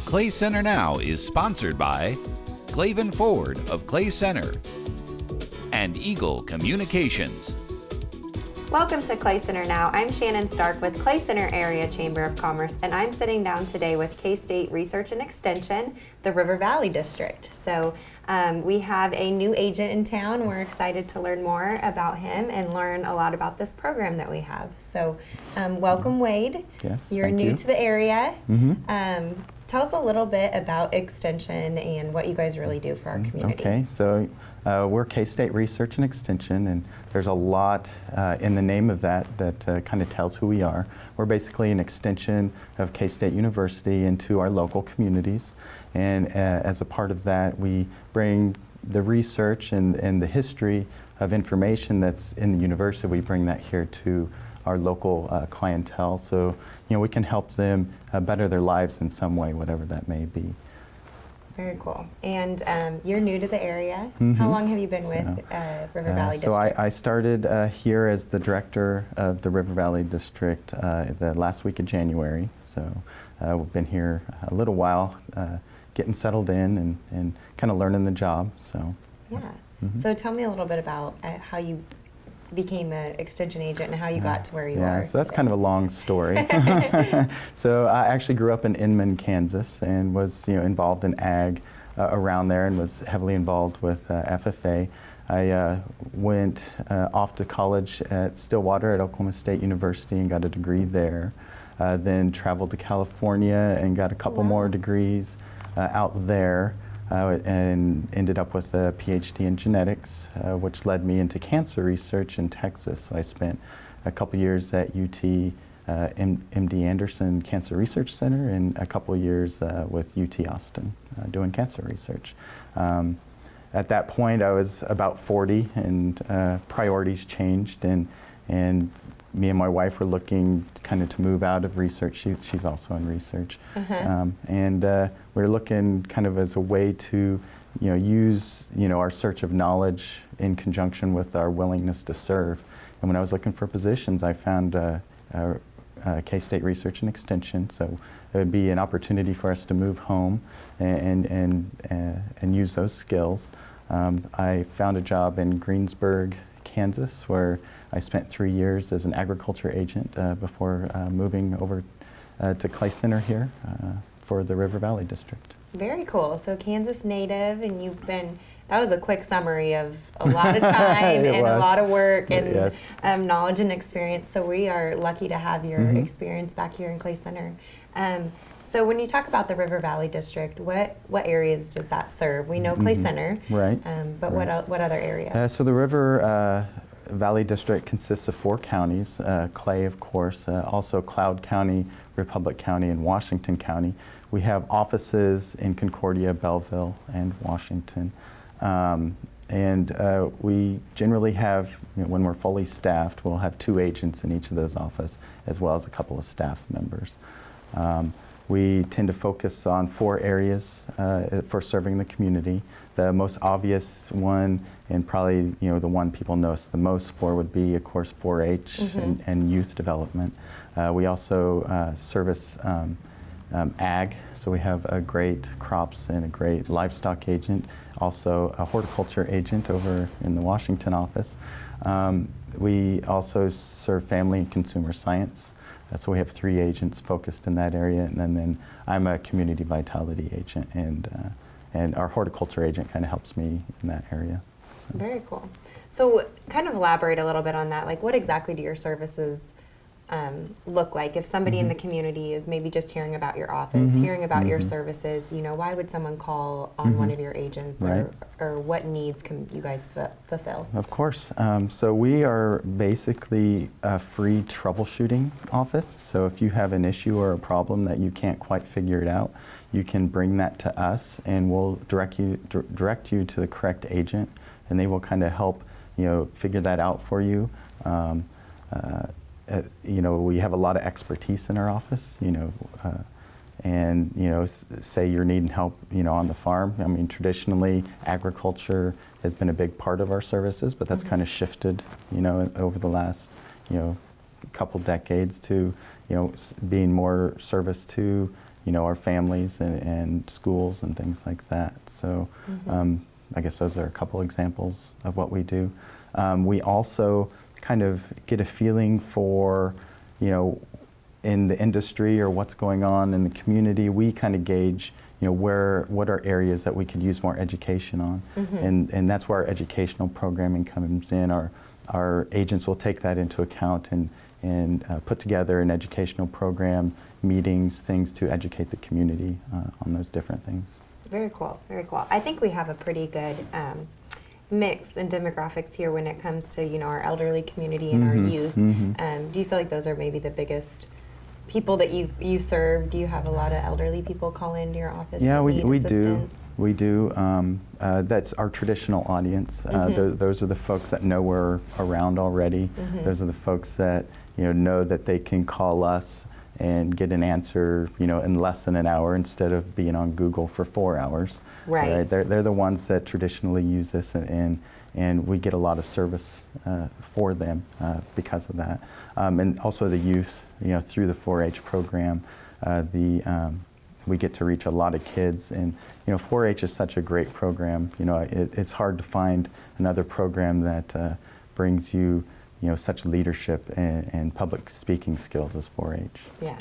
Clay Center Now is sponsored by Clavin Ford of Clay Center and Eagle Communications. Welcome to Clay Center Now. I'm Shannon Stark with Clay Center Area Chamber of Commerce, and I'm sitting down today with K-State Research and Extension, the River Valley District. So we have a new agent in town. We're excited to learn more about him and learn a lot about this program that we have. So welcome, Wade. Yes, You're new to the area. Mm-hmm. Tell us a little bit about Extension and what you guys really do for our community. Okay, so we're K-State Research and Extension, and there's a lot in the name of that kind of tells who we are. We're basically an extension of K-State University into our local communities, and as a part of that, we bring the research and the history of information that's in the university, we bring that here to our local clientele, so we can help them better their lives in some way, whatever that may be. Very cool. And you're new to the area. Mm-hmm. How long have you been with River Valley District? So I started here as the director of the River Valley District the last week of January. So we've been here a little while, getting settled in and kind of learning the job. So yeah. Mm-hmm. So tell me a little bit about how you became an extension agent and how you got to where you are. Yeah, so that's today. kind of a long story. So I actually grew up in Inman, Kansas, and was involved in ag around there, and was heavily involved with FFA. I went off to college at Stillwater at Oklahoma State University and got a degree there. Then traveled to California and got a couple more degrees out there. And ended up with a PhD in genetics, which led me into cancer research in Texas. So I spent a couple years at UT MD Anderson Cancer Research Center and a couple years with UT Austin doing cancer research. At that point, I was about 40, and priorities changed, and me and my wife were looking kind of to move out of research. She's also in research. And we were looking kind of as a way to use our search of knowledge in conjunction with our willingness to serve. And when I was looking for positions, I found K-State Research and Extension. So it would be an opportunity for us to move home and use those skills. I found a job in Greensburg, Kansas, where I spent 3 years as an agriculture agent before moving over to Clay Center here for the River Valley District. Very cool. So Kansas native, and that was a quick summary of a lot of time and a lot of work and knowledge and experience. So we are lucky to have your experience back here in Clay Center. So when you talk about the River Valley District, what areas does that serve? We know Clay Center, right? But right. What other areas? So the River Valley District consists of 4 counties, Clay, of course, also Cloud County, Republic County, and Washington County. We have offices in Concordia, Belleville, and Washington. And we generally have, when we're fully staffed, we'll have 2 agents in each of those offices, as well as a couple of staff members. We tend to focus on 4 areas for serving the community. The most obvious one, and probably the one people know us the most for, would be, of course, 4-H and youth development. We also service ag, so we have a great crops and a great livestock agent, also a horticulture agent over in the Washington office. We also serve family and consumer science. So we have 3 agents focused in that area, and then I'm a community vitality agent, and our horticulture agent kind of helps me in that area. So. Very cool. So kind of elaborate a little bit on that. Like, what exactly do your services look like? If somebody in the community is maybe just hearing about your office, hearing about your services, why would someone call on one of your agents, right. or what needs can you guys fulfill? Of course. So we are basically a free troubleshooting office. So if you have an issue or a problem that you can't quite figure it out, you can bring that to us, and we'll direct you to the correct agent, and they will kind of help figure that out for you. We have a lot of expertise in our office, and say you're needing help, on the farm. I mean, traditionally, agriculture has been a big part of our services, but that's kind of shifted, over the last, couple decades to, being more service to, our families and schools and things like that. So I guess those are a couple examples of what we do. We also kind of get a feeling for, in the industry or what's going on in the community. We kind of gauge, what are areas that we could use more education on, and that's where our educational programming comes in. Our agents will take that into account and put together an educational program, meetings, things to educate the community on those different things. Very cool, very cool. I think we have a pretty good mix in demographics here when it comes to, our elderly community and our youth. Do you feel like those are maybe the biggest people that you serve? Do you have a lot of elderly people call into your office? Yeah, we do. Assistance? We do. That's our traditional audience. Those are the folks that know we're around already. Those are the folks that know that they can call us and get an answer, in less than an hour instead of being on Google for 4 hours. Right. They're the ones that traditionally use this, and we get a lot of service for them because of that. And also the youth, through the 4-H program, we get to reach a lot of kids, and 4-H is such a great program. It's hard to find another program that brings you such leadership and public speaking skills as 4-H. Yeah,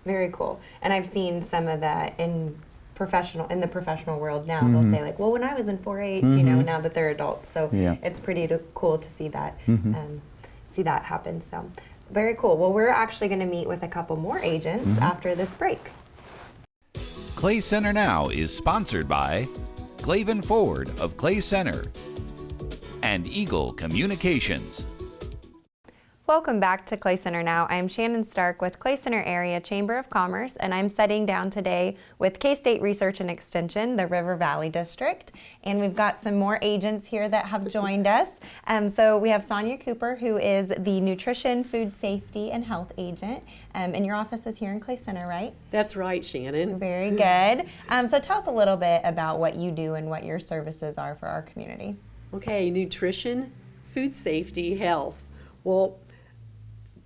very cool. And I've seen some of that in the professional world now. They'll say like, well, when I was in 4-H, now that they're adults. So it's pretty cool to see that happen. So very cool. Well, we're actually going to meet with a couple more agents after this break. Clay Center Now is sponsored by Glavin Ford of Clay Center and Eagle Communications. Welcome back to Clay Center Now. I'm Shannon Stark with Clay Center Area Chamber of Commerce, and I'm sitting down today with K-State Research and Extension, the River Valley District. And we've got some more agents here that have joined us. So we have Sonia Cooper, who is the Nutrition, Food Safety, and Health Agent. And your office is here in Clay Center, right? That's right, Shannon. Very good. So tell us a little bit about what you do and what your services are for our community. Okay, nutrition, food safety, health. Well,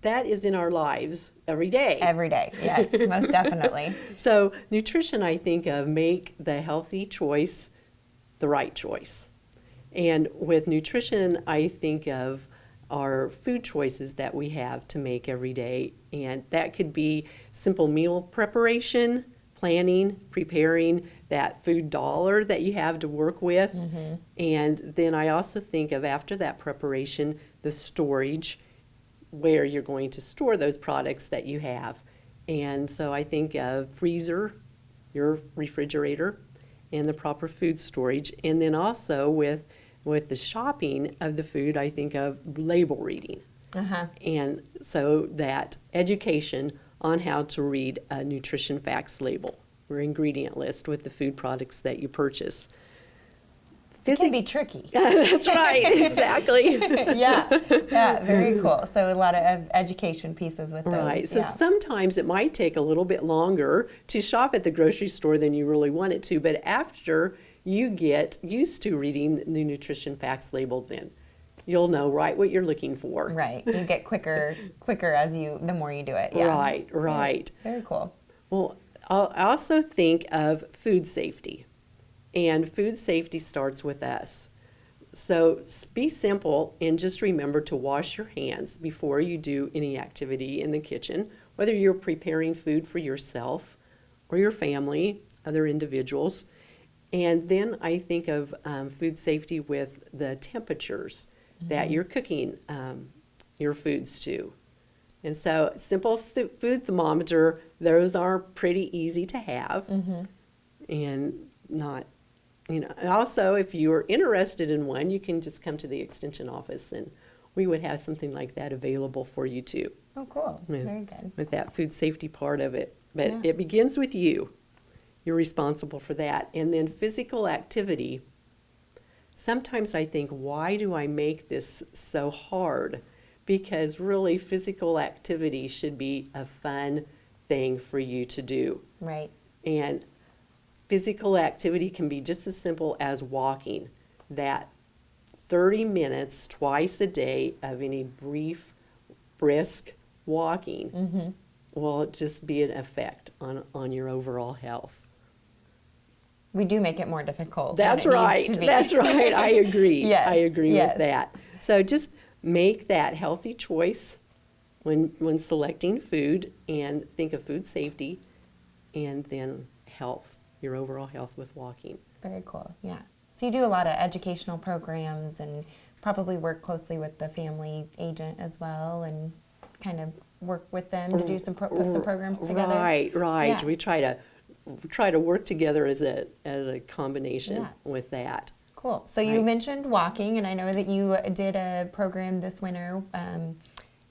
that is in our lives every day. Every day, yes, most definitely. So nutrition, I think of make the healthy choice the right choice. And with nutrition, I think of our food choices that we have to make every day. And that could be simple meal preparation, planning, preparing that food dollar that you have to work with. And then I also think of, after that preparation, the storage, where you're going to store those products that you have. And so I think of freezer, your refrigerator, and the proper food storage. And then also with the shopping of the food, I think of label reading. And so that education on how to read a nutrition facts label or ingredient list with the food products that you purchase. It can be tricky. That's right, exactly. Yeah, very cool. So a lot of education pieces with those. Right, so sometimes it might take a little bit longer to shop at the grocery store than you really want it to, but after you get used to reading the nutrition facts label, then you'll know right what you're looking for. Right, you get quicker the more you do it. Yeah. Right. Very cool. Well, I also think of food safety. And food safety starts with us. So be simple and just remember to wash your hands before you do any activity in the kitchen, whether you're preparing food for yourself or your family, other individuals. And then I think of food safety with the temperatures that you're cooking your foods to. And so simple food thermometer, those are pretty easy to have and not. Also, if you're interested in one, you can just come to the extension office and we would have something like that available for you too. Oh, cool. Very good. With that food safety part of it. But it begins with you. You're responsible for that. And then physical activity. Sometimes I think, why do I make this so hard? Because really physical activity should be a fun thing for you to do. Right. And physical activity can be just as simple as walking. That 30 minutes twice a day of any brief, brisk walking will just be an effect on your overall health. We do make it more difficult. That's than it right. needs to be. That's right. I agree. Yes, I agree yes. with that. So just make that healthy choice when selecting food, and think of food safety and then health, your overall health with walking. Very cool. Yeah. So you do a lot of educational programs and probably work closely with the family agent as well, and kind of work with them to do some programs together. Right. Yeah. We try to work together as a combination Yeah. with that. Cool. So you Right. mentioned walking, and I know that you did a program this winter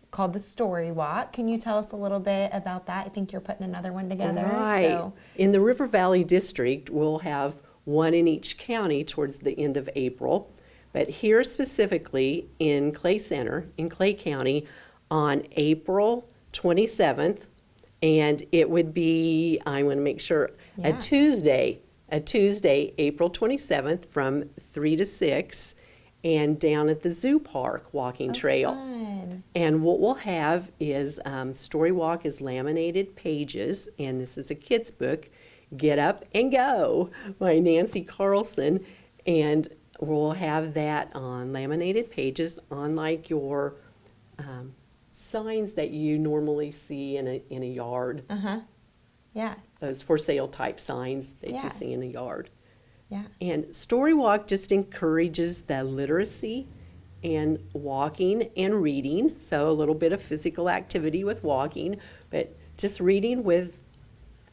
called the Storywalk. Can you tell us a little bit about that? I think you're putting another one together. Right. So. In the River Valley District, we'll have one in each county towards the end of April. But here specifically in Clay Center, in Clay County, on April 27th, and it would be, I want to make sure, Yeah. a Tuesday, April 27th from 3 to 6, and down at the Zoo Park walking trail. Fun. And what we'll have is Storywalk is laminated pages, and this is a kid's book, Get Up and Go by Nancy Carlson. And we'll have that on laminated pages on like your signs that you normally see in a yard, Yeah. those for sale type signs that Yeah. you see in a yard. Yeah. And Storywalk just encourages the literacy and walking and reading. So a little bit of physical activity with walking, but just reading with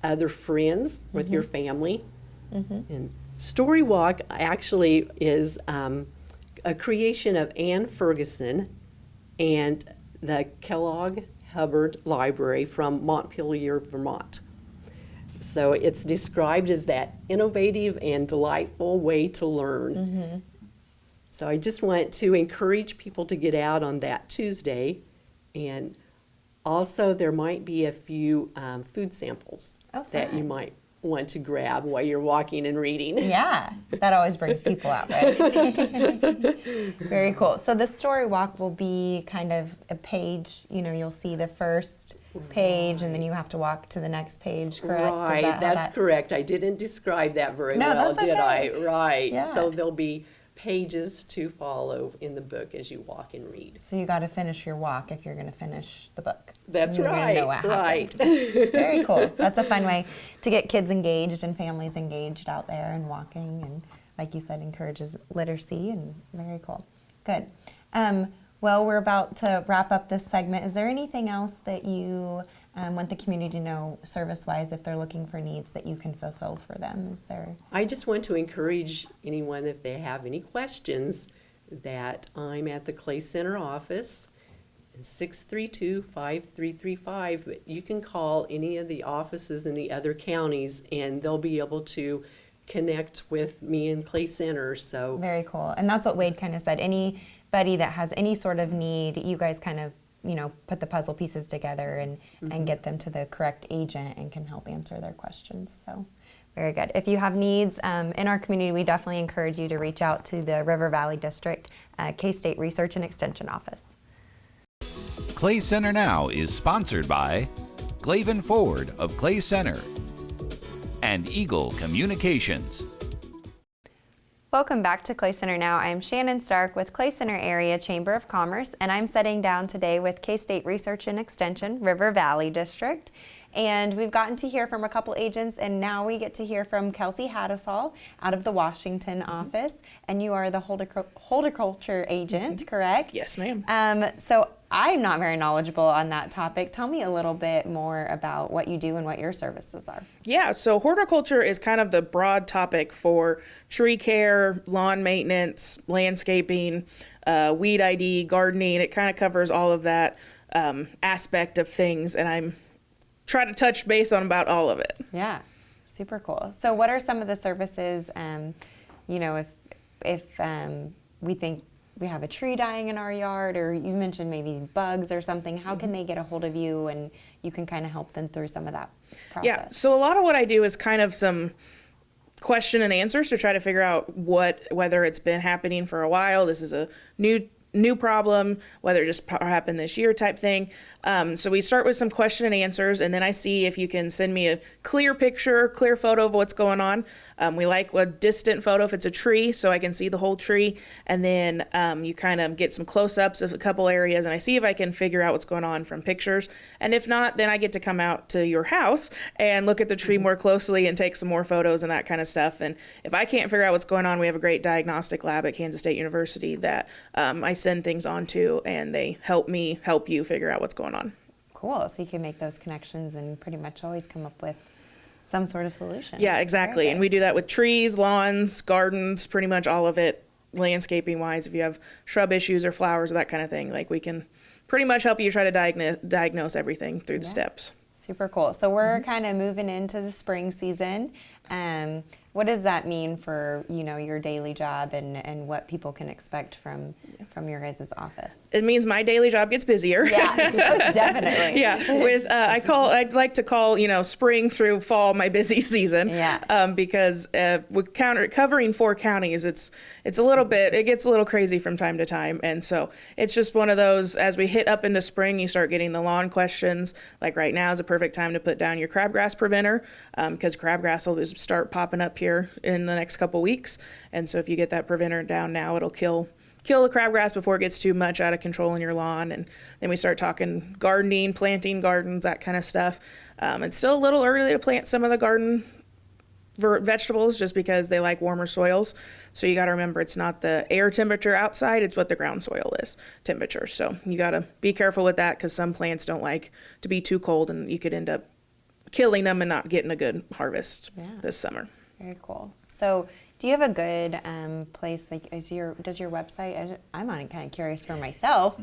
other friends, with your family. And Storywalk actually is a creation of Anne Ferguson and the Kellogg Hubbard Library from Montpelier, Vermont. So it's described as that innovative and delightful way to learn. So I just want to encourage people to get out on that Tuesday. And also there might be a few food samples that you fun. might want to grab while you're walking and reading. Yeah, that always brings people out, right? Very cool. So the story walk will be kind of a page, you'll see the first page and then you have to walk to the next page, correct? Is Right, that how that's that- correct. I didn't describe that very No, well, that's did I? okay. Right. Yeah. So there'll be pages to follow in the book as you walk and read. So you got to finish your walk if you're going to finish the book. That's You're gonna right. know what Right. happens. Very cool. That's a fun way to get kids engaged and families engaged out there and walking, and like you said, encourages literacy, and very cool. Good. Well, we're about to wrap up this segment. Is there anything else that you want the community to know service-wise if they're looking for needs that you can fulfill for them? Is there? I just want to encourage anyone, if they have any questions, that I'm at the Clay Center office, 632-5335. But you can call any of the offices in the other counties, and they'll be able to connect with me in Clay Center. So Very cool. And that's what Wade kind of said. Anybody that has any sort of need, you guys kind of, put the puzzle pieces together and get them to the correct agent and can help answer their questions. So very good. If you have needs in our community, we definitely encourage you to reach out to the River Valley District K-State Research and Extension Office. Clay Center Now is sponsored by Glaven Ford of Clay Center and Eagle Communications. Welcome back to Clay Center Now. I'm Shannon Stark with Clay Center Area Chamber of Commerce, and I'm sitting down today with K-State Research and Extension, River Valley District. And we've gotten to hear from a couple agents, and now we get to hear from Kelsey Hadisall out of the Washington office. And you are the horticulture agent, correct? Yes, ma'am. So I'm not very knowledgeable on that topic. Tell me a little bit more about what you do and what your services are. Yeah, so horticulture is kind of the broad topic for tree care, lawn maintenance, landscaping, weed ID, gardening. It kind of covers all of that aspect of things, and I'm try to touch base on about all of it. Yeah, super cool. So what are some of the services, if we think we have a tree dying in our yard, or you mentioned maybe bugs or something, how can they get a hold of you and you can kind of help them through some of that process? Yeah, so a lot of what I do is kind of some question and answers to try to figure out whether it's been happening for a while. This is a new new problem, whether it just happened this year type thing. So we start with some question and answers, and then I see if you can send me a clear picture, clear photo of what's going on. We like a distant photo if it's a tree, so I can see the whole tree. And then you kind of get some close-ups of a couple areas, and I see if I can figure out what's going on from pictures. And if not, then I get to come out to your house and look at the tree more closely and take some more photos and that kind of stuff. And if I can't figure out what's going on, we have a great diagnostic lab at Kansas State University that I send things on to, and they help me help you figure out what's going on. Cool. So you can make those connections and pretty much always come up with some sort of solution. Yeah, exactly. And we do that with trees, lawns, gardens, pretty much all of it, landscaping wise. If you have shrub issues or flowers or that kind of thing, like we can pretty much help you try to diagnose everything through the steps. Super cool. So we're kind of moving into the spring season. What does that mean for, your daily job and what people can expect from your guys' office? It means my daily job gets busier. Yeah, most definitely. Yeah, with I'd like to call spring through fall my busy season. Yeah. Because with covering 4 counties, it gets a little crazy from time to time, and so it's just one of those. As we hit up into spring, you start getting the lawn questions. Like right now is a perfect time to put down your crabgrass preventer, because crabgrass will just start popping up here in the next couple weeks, and so if you get that preventer down now, it'll kill the crabgrass before it gets too much out of control in your lawn. And then we start talking gardening, planting gardens, that kind of stuff. It's still a little early to plant some of the garden vegetables just because they like warmer soils. So you got to remember, it's not the air temperature outside, it's what the ground soil is temperature. So you got to be careful with that, because some plants don't like to be too cold, and you could end up killing them and not getting a good harvest this summer. Very cool. So do you have a good place, like does your website, I'm on it, kind of curious for myself,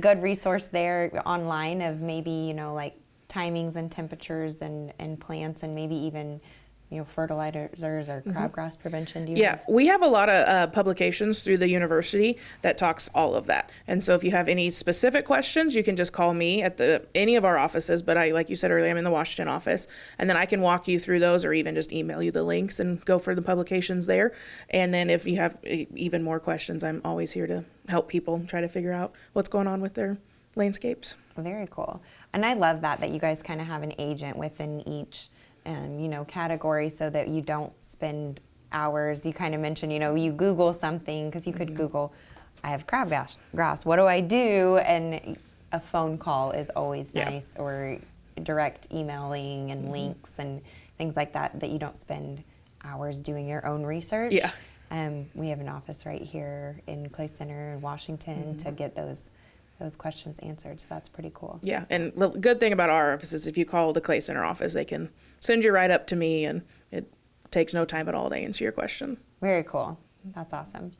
good resource there online of maybe, like timings and temperatures and plants, and maybe even, fertilizers or crabgrass prevention? Do you have? We have a lot of publications through the university that talks all of that. And so if you have any specific questions, you can just call me at any of our offices. But like you said earlier, I'm in the Washington office, and then I can walk you through those, or even just email you the links and go for the publications there. And then if you have even more questions, I'm always here to help people try to figure out what's going on with their landscapes. Very cool. And I love that you guys kind of have an agent within each category, so that you don't spend hours. You kind of mentioned, you Google something, because you could Google, I have crabgrass, what do I do? And a phone call is always nice, or direct emailing and links and things like that you don't spend hours doing your own research. Yeah. We have an office right here in Clay Center in Washington to get those questions answered, so that's pretty cool. Yeah, and the good thing about our office is if you call the Clay Center office, they can send you right up to me, and it takes no time at all to answer your question. Very cool. That's awesome.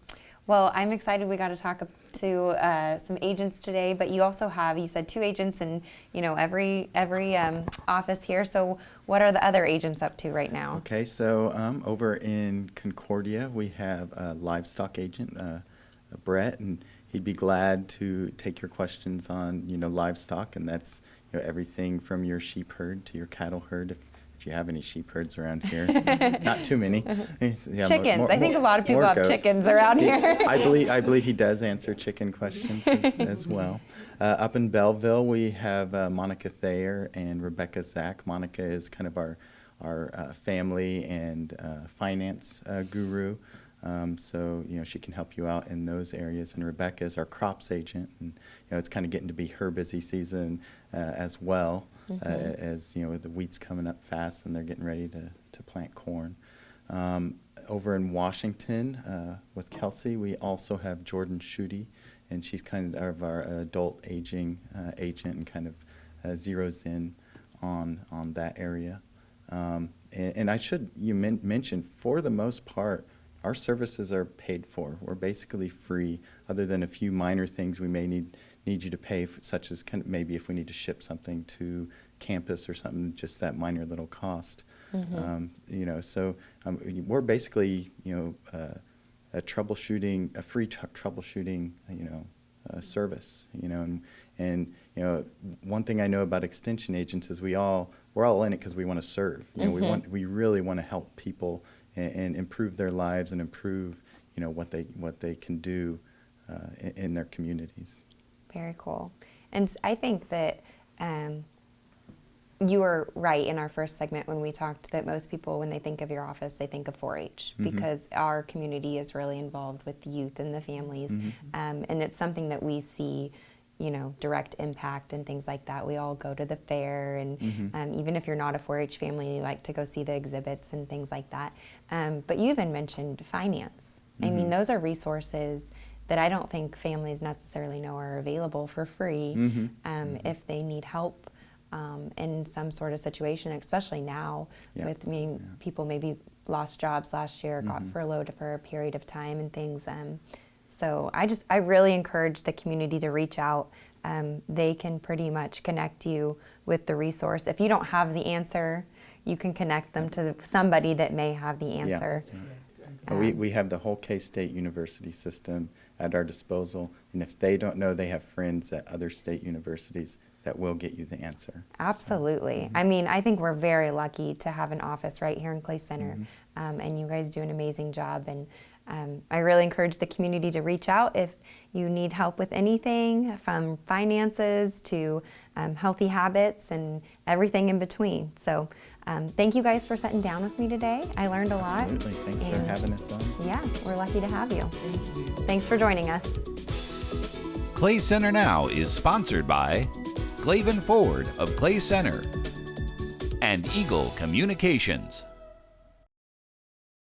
Well, I'm excited we got to talk to some agents today, but you also have, you said 2 agents in, every office here. So what are the other agents up to right now? Okay, so over in Concordia, we have a livestock agent, Brett, and he'd be glad to take your questions on, livestock, and that's, everything from your sheep herd to your cattle herd, if you have any sheep herds around here. Not too many. Yeah, chickens. I think a lot of people have chickens around here. I believe he does answer chicken questions as well. Up in Belleville, we have Monica Thayer and Rebecca Zach. Monica is kind of our family and finance guru. So, she can help you out in those areas. And Rebecca is our crops agent. And, it's kind of getting to be her busy season as well, as, the wheat's coming up fast and they're getting ready to plant corn. Over in Washington with Kelsey, we also have Jordan Schutte, and she's kind of our adult aging agent, and kind of zeroes in on that area. And I should mention, for the most part, our services are paid for. We're basically free, other than a few minor things we may need you to pay, such as maybe if we need to ship something to campus or something, just that minor little cost. So we're basically, a free troubleshooting, service. And one thing I know about extension agents is we're all in it because we want to serve. We really want to help people and improve their lives and improve, what they can do in their communities. Very cool. And I think that you were right in our first segment when we talked that most people, when they think of your office, they think of 4-H because our community is really involved with the youth and the families. And it's something that we see, you know, direct impact and things like that. We all go to the fair, and even if you're not a 4-H family, you like to go see the exhibits and things like that. But you even mentioned finance. I mean, those are resources that I don't think families necessarily know are available for free if they need help in some sort of situation, especially now with people maybe lost jobs last year, got furloughed for a period of time and things. So I really encourage the community to reach out. They can pretty much connect you with the resource. If you don't have the answer, you can connect them to somebody that may have the answer. We have the whole K-State University system at our disposal, and if they don't know, they have friends at other state universities that will get you the answer. Absolutely. I mean, I think we're very lucky to have an office right here in Clay Center, and you guys do an amazing job. And I really encourage the community to reach out if you need help with anything from finances to healthy habits and everything in between. So thank you guys for sitting down with me today. I learned a lot. Absolutely. Thanks for having us on. Yeah, we're lucky to have you. Thanks for joining us. Clay Center Now is sponsored by Glaven Ford of Clay Center and Eagle Communications.